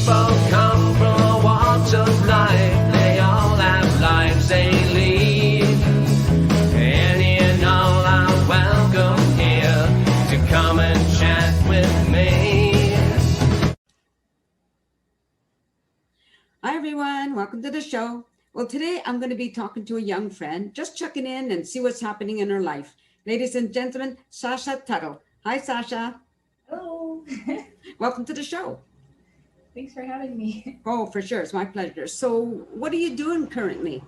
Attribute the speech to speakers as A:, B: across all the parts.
A: People come from all walks of life. They all have lives they lead. Any and all are welcome here to come and chat with me.
B: Hi everyone, welcome to the show. Well, today I'm going to be talking to a young friend, just checking in and see what's happening in her life. Ladies and gentlemen, Sasha Tuttle. Hi, Sasha.
C: Hello.
B: Welcome to the show.
C: Thanks for having me.
B: Oh, for sure. It's my pleasure. So what are you doing currently?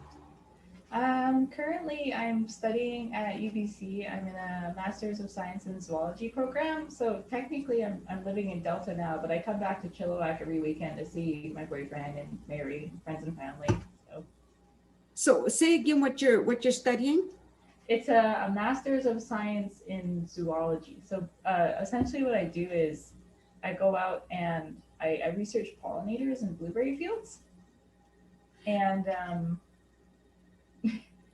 C: Currently, I'm studying at UBC. I'm in a Master's of Science in Zoology program. So technically, I'm living in Delta now, but I come back to Chilliwack every weekend to see my boyfriend and Mary, friends and family.
B: So say again what you're studying?
C: It's a Master's of Science in Zoology. So essentially what I do is I go out and I research pollinators in blueberry fields. And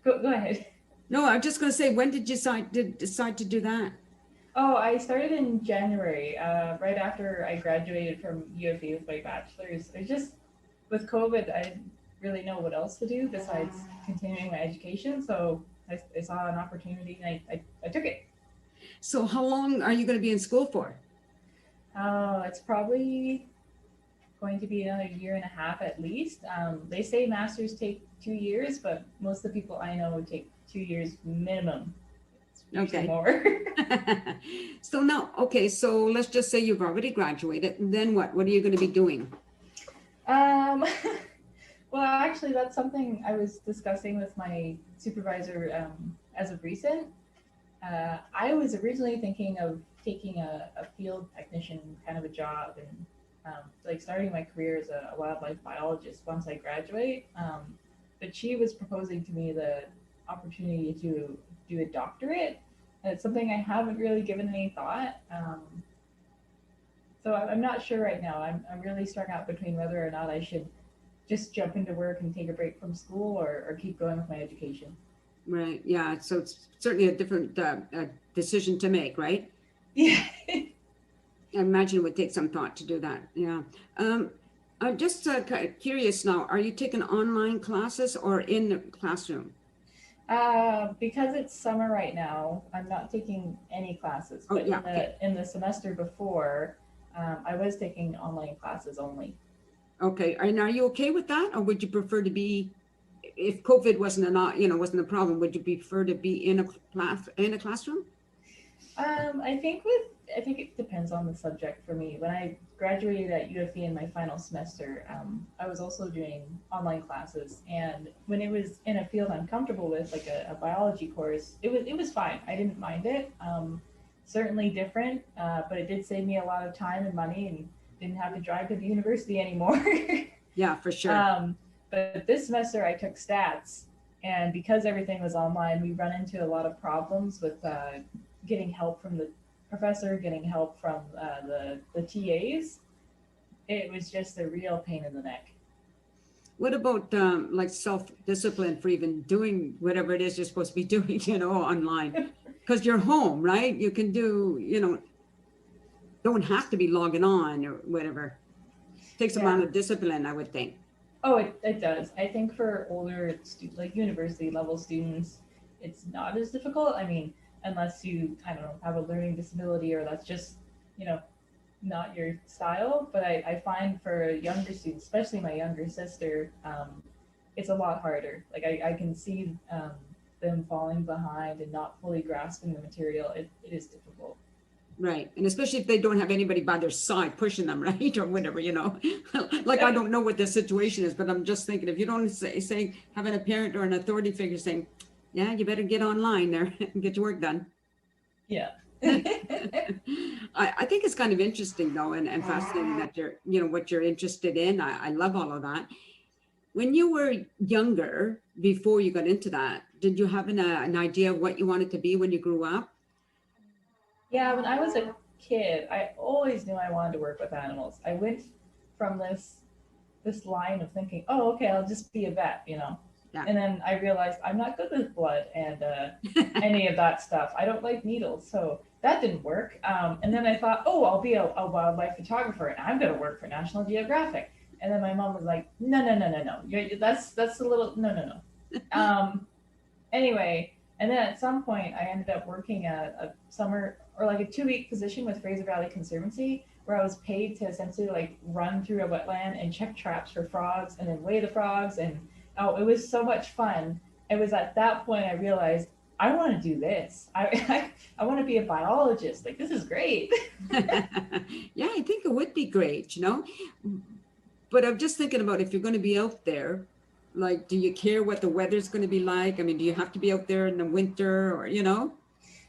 C: go ahead.
B: No, I'm just going to say, when did you decide to do that?
C: Oh, I started in January, right after I graduated from UFV with my bachelor's. It's just, with COVID, I didn't really know what else to do besides continuing my education. So I saw an opportunity and I took it.
B: So how long are you going to be in school for?
C: It's probably going to be another year and a half at least. They say masters take 2 years, but most of the people I know would take 2 years minimum.
B: Okay.
C: More.
B: So now, okay, so let's just say you've already graduated. Then what? What are you going to be doing?
C: Well, actually, that's something I was discussing with my supervisor as of recent. I was originally thinking of taking a field technician kind of a job and like starting my career as a wildlife biologist once I graduate. But she was proposing to me the opportunity to do a doctorate. And it's something I haven't really given any thought. So I'm not sure right now. I'm really strung out between whether or not I should just jump into work and take a break from school or keep going with my education.
B: Right. Yeah. So it's certainly a different decision to make, right?
C: Yeah.
B: I imagine it would take some thought to do that. Yeah. I'm just kind of curious now. Are you taking online classes or in the classroom?
C: Because it's summer right now, I'm not taking any classes. But in the semester before, I was taking online classes only.
B: Okay. And are you okay with that, or would you prefer to be, if COVID wasn't a problem, would you prefer to be in a classroom?
C: I think it depends on the subject for me. When I graduated at UFV in my final semester, I was also doing online classes, and when it was in a field I'm comfortable with, like a biology course, it was fine. I didn't mind it. Certainly different, but it did save me a lot of time and money, and didn't have to drive to the university anymore.
B: Yeah, for sure.
C: But this semester I took stats, and because everything was online, we run into a lot of problems with getting help from the professor, getting help from the TAs. It was just a real pain in the neck.
B: What about like self-discipline for even doing whatever it is you're supposed to be doing, online? Because you're home, right? You can do, don't have to be logging on or whatever. It takes a amount of discipline, I would think.
C: Oh, it does. I think for older like university level students, it's not as difficult. I mean, unless you, I don't know, have a learning disability or that's just, not your style. But I find for younger students, especially my younger sister, it's a lot harder. Like I can see them falling behind and not fully grasping the material. It is difficult.
B: Right. And especially if they don't have anybody by their side pushing them, right? Or whatever, like, I don't know what the situation is, but I'm just thinking, if you don't say having a parent or an authority figure saying, yeah, you better get online there and get your work done.
C: Yeah.
B: I think it's kind of interesting though, and fascinating that you're, what you're interested in. I love all of that. When you were younger, before you got into that, did you have an idea of what you wanted to be when you grew up?
C: Yeah, when I was a kid, I always knew I wanted to work with animals. I went from this line of thinking, oh, okay, I'll just be a vet, Yeah. And then I realized I'm not good with blood and any of that stuff. I don't like needles. So that didn't work. And then I thought, oh, I'll be a wildlife photographer and I'm going to work for National Geographic. And then my mom was like, no. That's a little, no. Anyway, and then at some point I ended up working a summer or like a 2-week position with Fraser Valley Conservancy where I was paid to essentially like run through a wetland and check traps for frogs and then weigh the frogs. And oh, it was so much fun. It was at that point I realized I want to do this. I want to be a biologist. Like, this is great.
B: Yeah, I think it would be great, you know. But I'm just thinking about if you're going to be out there, like, do you care what the weather's going to be like? I mean, do you have to be out there in the winter or, you know?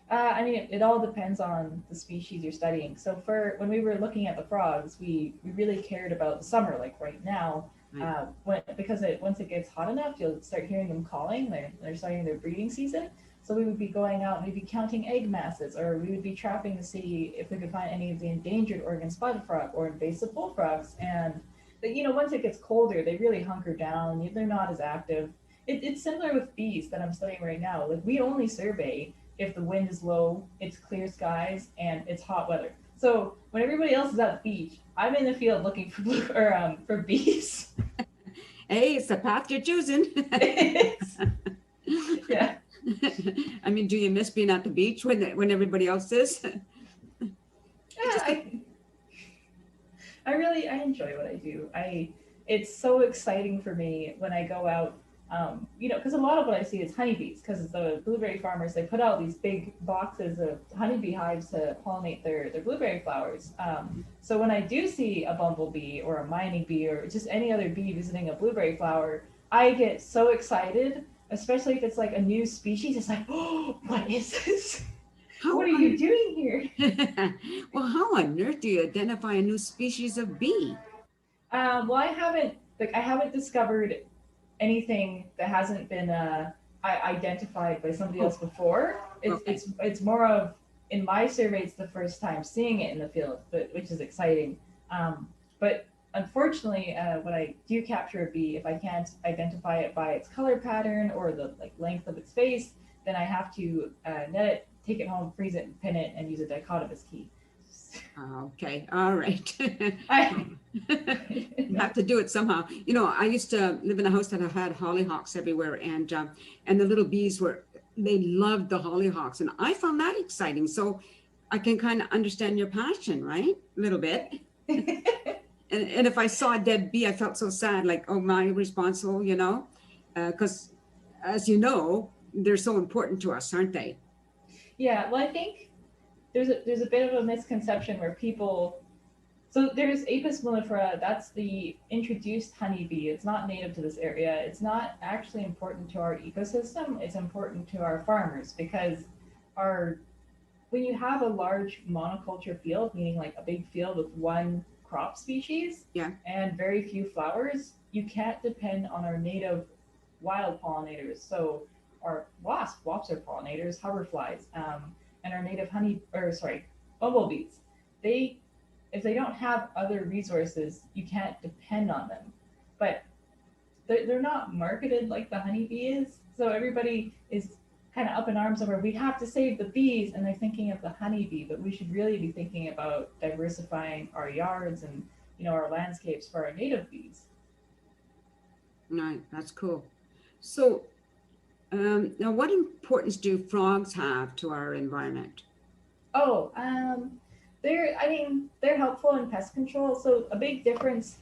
C: I mean, it all depends on the species you're studying. So for when we were looking at the frogs, we really cared about the summer, like right now, because once it gets hot enough, you'll start hearing them calling. They're starting their breeding season. So we would be going out and we'd be counting egg masses, or we would be trapping to see if we could find any of the endangered Oregon spotted frog or invasive bullfrogs. And you know, once it gets colder, they really hunker down. They're not as active. It's similar with bees that I'm studying right now. Like, we only survey if the wind is low, it's clear skies, and it's hot weather. So when everybody else is at the beach, I'm in the field looking for bees.
B: Hey, it's the path you're choosing.
C: Yeah.
B: I mean, do you miss being at the beach when everybody else is?
C: Yeah, I enjoy what I do. It's so exciting for me when I go out. You know, because a lot of what I see is honeybees, because the blueberry farmers, they put out these big boxes of honeybee hives to pollinate their blueberry flowers. So when I do see a bumblebee or a mining bee or just any other bee visiting a blueberry flower, I get so excited, especially if it's like a new species. It's like, oh, what is this? What are you doing here?
B: Well, how on earth do you identify a new species of bee?
C: Well, I haven't discovered anything that hasn't been identified by somebody else before. It's more of, in my survey, it's the first time seeing it in the field, which is exciting. But unfortunately, when I do capture a bee, if I can't identify it by its color pattern or the length of its face, then I have to net it, take it home, freeze it, and pin it, and use a dichotomous key.
B: Okay, all right.
C: I
B: Have to do it somehow. You know, I used to live in a house that had hollyhocks everywhere, and the little bees they loved the hollyhocks, and I found that exciting. So I can kind of understand your passion, right? A little bit. And if I saw a dead bee, I felt so sad, like, oh, am I responsible, you know? Because as you know, they're so important to us, aren't they?
C: Yeah, well, I think there's a bit of a misconception where people, so there's Apis mellifera, that's the introduced honeybee. It's not native to this area. It's not actually important to our ecosystem. It's important to our farmers, because when you have a large monoculture field, meaning like a big field with one crop species,
B: Yeah.
C: and very few flowers, you can't depend on our native wild pollinators. So our wasps are pollinators, hoverflies, and our native bumblebees. If they don't have other resources, you can't depend on them. But they're not marketed like the honeybee is. So everybody is kind of up in arms over, we have to save the bees, and they're thinking of the honeybee, but we should really be thinking about diversifying our yards and, you know, our landscapes for our native bees.
B: Right, that's cool. So now, what importance do frogs have to our environment?
C: Oh, they're helpful in pest control. So a big difference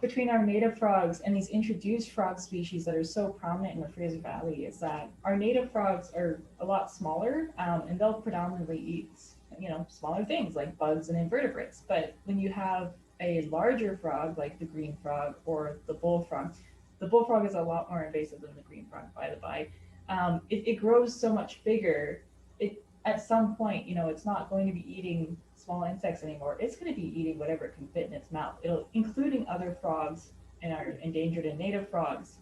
C: between our native frogs and these introduced frog species that are so prominent in the Fraser Valley is that our native frogs are a lot smaller, and they'll predominantly eat, you know, smaller things like bugs and invertebrates. But when you have a larger frog like the green frog or the bullfrog is a lot more invasive than the green frog, by the by. It grows so much bigger. At some point, you know, it's not going to be eating small insects anymore. It's going to be eating whatever it can fit in its mouth, including other frogs and our endangered and native frogs.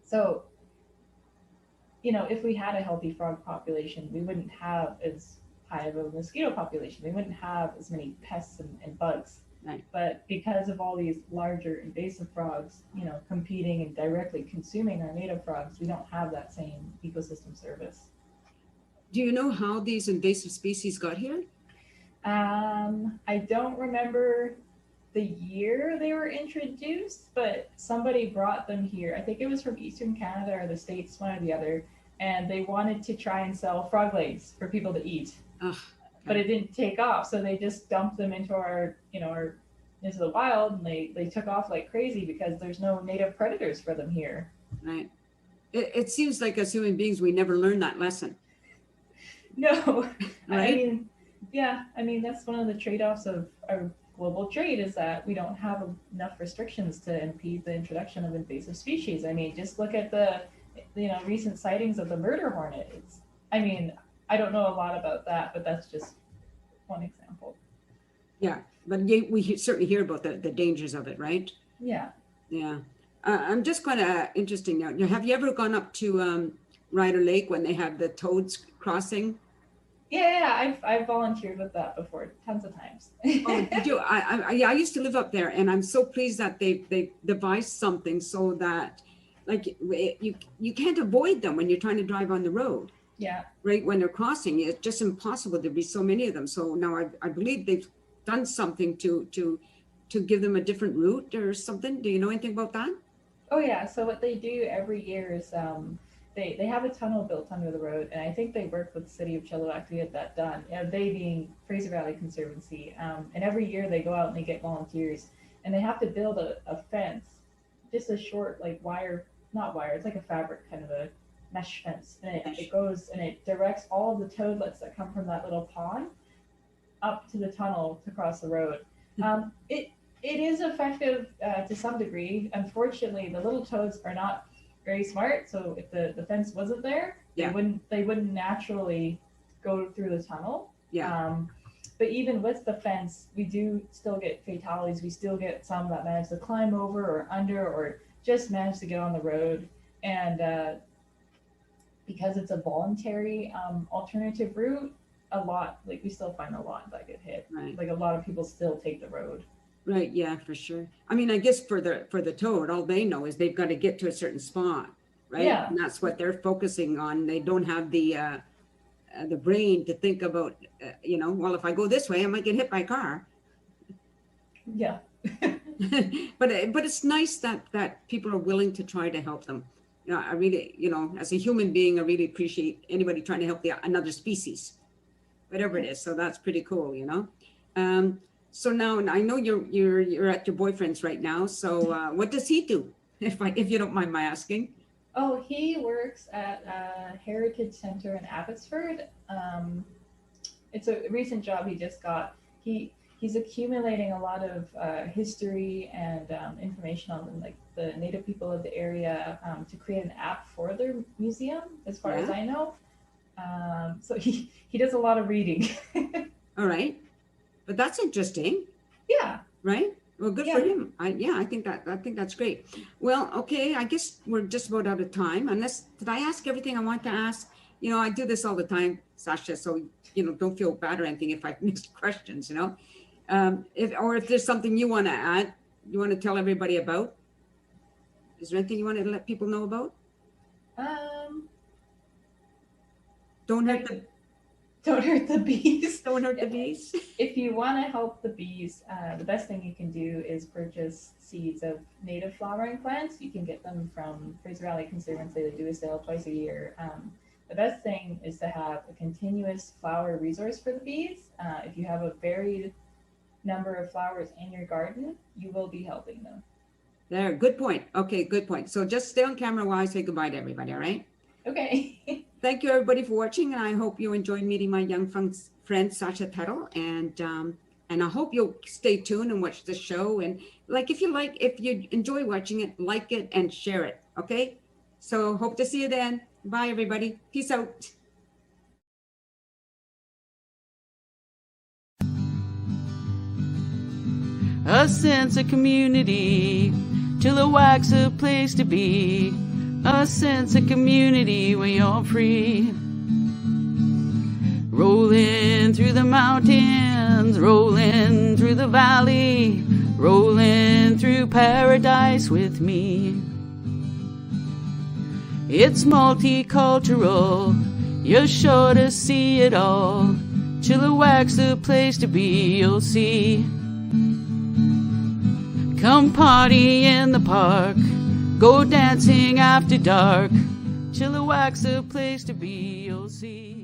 C: So, you know, if we had a healthy frog population, we wouldn't have as high of a mosquito population. We wouldn't have as many pests and bugs.
B: Right.
C: But because of all these larger invasive frogs, you know, competing and directly consuming our native frogs, we don't have that same ecosystem service.
B: Do you know how these invasive species got here?
C: I don't remember the year they were introduced, but somebody brought them here. I think it was from Eastern Canada or the States, one or the other, and they wanted to try and sell frog legs for people to eat.
B: Ugh,
C: But it didn't take off, so they just dumped them into into the wild, and they took off like crazy because there's no native predators for them here.
B: right. It seems like as human beings, we never learn that lesson.
C: No,
B: Right?
C: I mean that's one of the trade-offs of our global trade is that we don't have enough restrictions to impede the introduction of invasive species. I mean, just look at the recent sightings of the murder hornet. I mean, I don't know a lot about that, but that's just one example.
B: Yeah, but we certainly hear about the dangers of it, right?
C: Yeah.
B: Yeah. I'm just kind of interesting now. Have you ever gone up to Ryder Lake when they have the toads crossing?
C: Yeah, I've volunteered with that before, tons of times.
B: Oh, did you? I used to live up there, and I'm so pleased that they devised something so that, like, you can't avoid them when you're trying to drive on the road.
C: Yeah.
B: Right when they're crossing, it's just impossible. There'd be so many of them. So now I believe they've done something to give them a different route or something. Do you know anything about that?
C: Oh yeah. So what they do every year is they have a tunnel built under the road, and I think they work with the city of Chilliwack to get that done. They being Fraser Valley Conservancy, and every year they go out and they get volunteers, and they have to build a fence, just a short not wire, it's like a fabric kind of a mesh fence, and it goes and it directs all of the toadlets that come from that little pond up to the tunnel to cross the road. It is effective to some degree. Unfortunately, the little toads are not very smart, so if the fence wasn't there,
B: Yeah.
C: they wouldn't naturally go through the tunnel.
B: Yeah.
C: But even with the fence, we do still get fatalities. We still get some that manage to climb over or under or just manage to get on the road. And because it's a voluntary alternative route, we still find a lot that get hit.
B: Right.
C: Like a lot of people still take the road.
B: Right. Yeah, for sure. I mean, I guess for the toad, all they know is they've got to get to a certain spot, right?
C: Yeah.
B: And that's what they're focusing on. They don't have the brain to think about, well, if I go this way, I might get hit by a car.
C: Yeah.
B: but it's nice that people are willing to try to help them. I really, as a human being, I really appreciate anybody trying to help another species, whatever it is. So that's pretty cool, So now I know you're at your boyfriend's right now. So what does he do, if you don't mind my asking?
C: Oh, he works at a heritage center in Abbotsford. It's a recent job he just got. He's accumulating a lot of history and information on the native people of the area to create an app for their museum, as far as I know. So he does a lot of reading.
B: All right, but that's interesting.
C: Yeah.
B: Right. Well, good for him. I think that's great. Well, okay. I guess we're just about out of time. Did I ask everything I want to ask? I do this all the time, Sasha. So don't feel bad or anything if I missed questions. If there's something you want to add, you want to tell everybody about. Is there anything you want to let people know about? Don't hurt the bees. Don't hurt the bees.
C: If you want to help the bees, the best thing you can do is purchase seeds of native flowering plants. You can get them from Fraser Valley Conservancy. They do a sale twice a year. The best thing is to have a continuous flower resource for the bees. If you have a varied number of flowers in your garden, you will be helping them.
B: There, good point. Okay, good point. So just stay on camera while I say goodbye to everybody, all right?
C: Okay.
B: Thank you everybody for watching, and I hope you enjoyed meeting my young friend Sasha Tuttle, and I hope you'll stay tuned and watch the show, and if you enjoy watching it, like it and share it, okay? So hope to see you then. Bye everybody. Peace out.
D: A sense of community, Chilliwack's a place to be. A sense of community when you're free. Rolling through the mountains, rolling through the valley, rolling through paradise with me. It's multicultural, You're sure to see it all. Chilliwack's the place to be, you'll see. Come party in the park, go dancing after dark. Chilliwack's the place to be, you'll see.